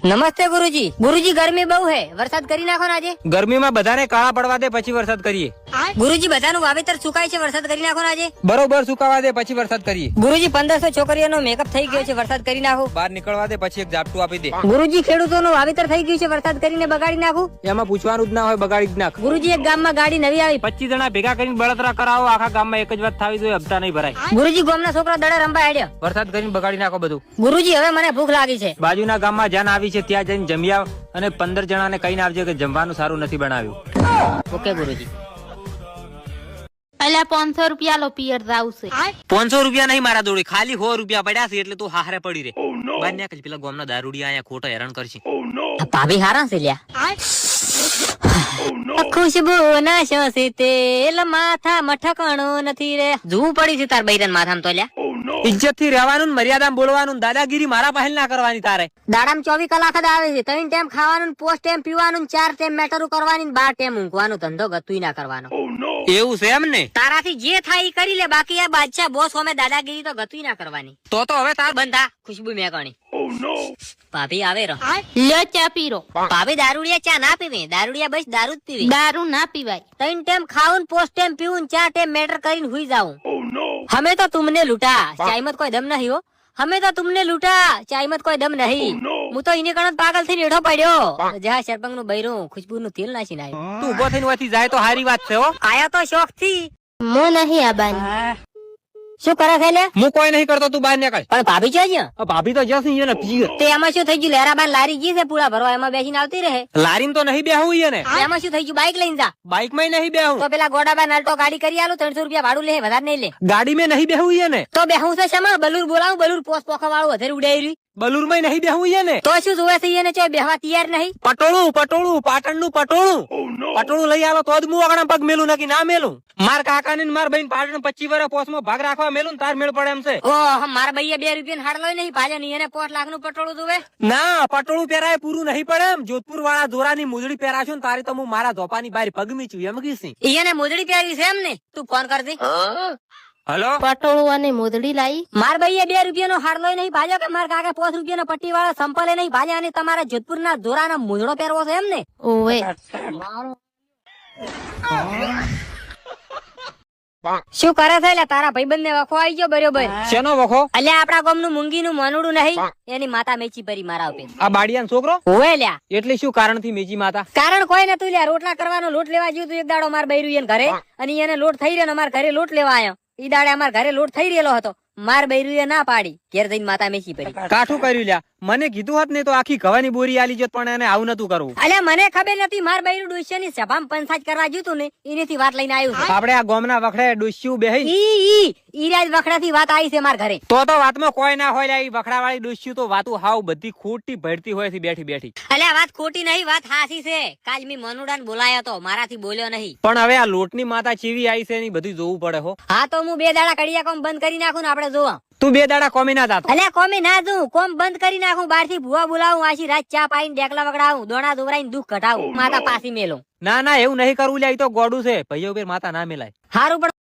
નમસ્તે ગુરુજી. ગુરુજી ગરમી બહુ હે, વરસાદ કરી નાખો ને આજે. ગરમીમાં બધાને કાળા પડવા દે પછી વરસાદ કરીએ. ગુરુજી બધાનું વાવેતર સુકાય છે, વરસાદ કરી નાખો ને આજે. બરોબર સુકાવા દે પછી વરસાદ કરીએ. ગુરુજી 1500 છોકરીઓનો મેકઅપ થઈ ગયો છે, વરસાદ કરી નાખો. બહાર નીકળવા દે પછી એક ઝાપટું આપી દે. ગુરુજી ખેડૂતોનું વાવેતર થઈ ગયું છે, વરસાદ કરીને બગાડી નાખું. એમાં પૂછવાનું જ ના હોય, બગાડી જ નાખ. ગુરુજી એક ગામમાં ગાડી નવી આવી. 25 જણા ભેગા કરીને બળતરા કરાવો, આખા ગામમાં એક જ વાત થાવી જોઈએ, હપ્તા નહીં ભરાય. ગુરુજી ગામના છોકરા દડે રંબા હેડ્યો. વરસાદ કરીને બગાડી નાખો બધું. ગુરુજી હવે મને ભૂખ લાગી છે. બાજુના ગામમાં જાન આવી છે, ત્યાં જઈને જમી આવ અને 15 જણાને કહીને આવજો કે જમવાનું સારું નથી બનાવ્યું. ઓકે ગુરુજી. અલ્યા 500 રૂપિયા લો, પિયર જાવ છે. 500 રૂપિયા નહીં મારા જોડે, ખાલી 100 રૂપિયા પડ્યા છે એટલે તું હારે પડી રે. બાર ને પેલા ગામના દારૂડિયા અહીંયા ખોટો હેરાન કરશે. ભાભી હારા છે લ્યા. ખુશબુ નશો છે તેલ માથા મઠકણો નથી રે. જોવું પડી છે તાર બૈરન માથામાં તો લ્યા. ઇજ્જત થી રહેવાનું, મર્યાદામાં બોલવાનું, દાદાગીરી મારા પહેલ ના કરવાની તારે. દાડામાં 24 કલાક જ આવે છે. 3 ટાઈમ ખાવાનું, 5 ટાઈમ પીવાનું, 4 ટાઈમ મેટરો કરવાની, 12 ટાઈમ ઊંઘવાનું, ધંધો ગતુંય ના કરવાનો. એવું છે એમ ને? તારાથી જે થાય ઈ કરી લે, બાકી આ બાદશાહ બોસ હોમે દાદાગીરી તો ગતુંય ના કરવાની. તો હવે તાર બંધા ખુશબુ મેકણી. ભાભી આવે રો. લ્યો ચા પીરો. ભાભી દારૂડિયા ચા ના પીવે, દારૂડિયા બસ દારૂ જ પીવે. દારૂ ના પીવાય. 3 ટાઈમ ખાવું, 5 ટાઈમ પીવું, 4 ટાઈમ મેટર કરીને હુઈ જાઉં. हमें तो तुमने लूटा, चाय मत कोई दम नहीं हो. हमें तो तुमने लूटा, चाय मत कोई दम नहीं. હું તો એને કણ પાગલ થઈને એઠો પડ્યો. જહા સરપંચ નું બૈરું ખુશબુ નું તેલ નાખી નાખ્યું. તું ઉભો થઈને વાથી જાય તો હારી વાત છે હો. આયા તો શોખ થી. હું નહીં આબાની. શું કરે છે લે? હું કોઈ નહીં કરતો, તું બહાર નીકળ. પણ ભાભી છે જ. ભાભી તો જશે એને પીએ. તે એમાં શું થઈ ગયું? લેરાબાન લારી ગઈ છે પૂળા ભરવા, એમાં બેસીને આવતી રહે. લારીન તો નહીં બેહવું એને. એમાં શું થઈ ગયું? બાઈક લઈને જા. બાઈક માં નહીં બેહવું. તો પેલા ગોડાબા નાલટો ગાડી કરી આલું, 300 રૂપિયા ભાડું લે, વધારે નહીં લે. ગાડી માં નહીં બેહવું એને. તો બેહું છે શેમાં? બલુર બોલાવું, બલુર પોસ પોખા વાળું વધારે ઉડાઈ રહ્યું. બલુર માં નહીં બેહવું એને. તો શું જોવે છે એને? ચો બેહવા તૈયાર નહીં. પટોળું પટોળું પાટણ નું પટોળું પટોળું લઈ આવો તો જ હું આગળ પગ મેલું નકી ના મેલું. માર કાકા ને માર બહેન પાટણ 25 વર્ષ પોસમાં ભાગ રાખવા મેલું તાર મેળ પડે એમ છે. ઓહ, મારા ભાઈએ 2 રૂપિયા હાડ લઈ નહીં ભાજે નહીં, એને 5 લાખ નું પટોળું જોવે. ના પટોળું પહેરાય પૂરું નહીં પડે એમ. જોધપુર વાળા દોરાની મુજડી પહેરાશું ને તારી તો હું મારા ધોપાની બારી પગમી છું એમ કીધી. એને મોજડી પહેરી છે એમ ને? તું ફોન કર દે. હલો, પટોળું અને મોદડી લાવી. માર ભાઈએ 2 રૂપિયા નો હાડ લઈ નહીં ભાજો કે માર કાકા 5 રૂપિયા પટ્ટી વાળા સંપલે નહીં ભાજ્યા, અને તમારા જોધપુર ના દોરાના મોજડો પહેરવો છે એમ ને? ઓવે. શું કરે છે લે? તારા ભાઈબંધ ને વખો આવી ગયો બરોબર. શેનો વખો? અલ્યા આપડા ગામ નું મૂંગી નું મનુડું નહીં, એની માતા મેચી ભરી મારા ઉપર. આ બાડિયાનો છોકરો હોવે લ્યા. એટલે શું કારણ થી મેજી માતા? કારણ કોઈ નતું લ્યા. રોટલા કરવાનો લોટ લેવા જ્યું તું એક દાડો માર બૈરું એને ઘરે, અને એને લોટ થઈ રહ્યો, અમાર ઘરે લોટ લેવા આવ્યો. ઈ દાડે અમાર ઘરે લોટ થઈ રહેલો હતો. માર બૈરું ના પાડી, ઘેર જઈને માતા મેચી ભરી. કાઠું કર્યું લ્યા. મને કીધું હોત ને તો આખી ગવાની બોરી આલી જોત, પણ એને આવું નતું કરવું. અલ્યા મને ખબર નથી. માર બૈરું ડોસિયાની સભામાં પંચાયત કરવા જ્યું તું ને, એનેથી વાત લઈને આવ્યું છે. આપડે આ ગામના વખડે ડોસ્યું બેહી ઈ રાજ વખડાથી વાત આવી છે માર ઘરે. તો વાતમાં કોઈ ના હોય લ્યા. ઈ વખડા વાળી ડોસ્યું તો વાતું હાવ બધી ખોટી ભરતી હોય છે બેઠી બેઠી. અલ્યા વાત ખોટી નહીં, વાત હાસી છે. કાલ મી મનુડાને બોલાયો તો, મારાથી બોલ્યો નહીં. પણ હવે આ લોટની માતા ચેવી આવી છે એની બધું જોવું પડે હો. હા તો હું 2 દાડા કડિયા કોમ બંધ કરી નાખું ને આપણે જોવા. તું 2 દાડા કોમી ના જાતો. અલ્યા કોમે ના જઉં, કોમ બંધ કરી નાખું, બહાર થી ભૂવા બોલાવું, આશી રાત ચા પાઈને ડેકલા વગડાવું, દોણા દોવરાઈને દુઃખ ઘટાવું, માતા પાછી મેલું. ના ના એવું નહીં કરવું લ્યા. ઈ તો ગોડું છે, ભાઈઓ ઉપર માતા ના મેલાય. હારું પણ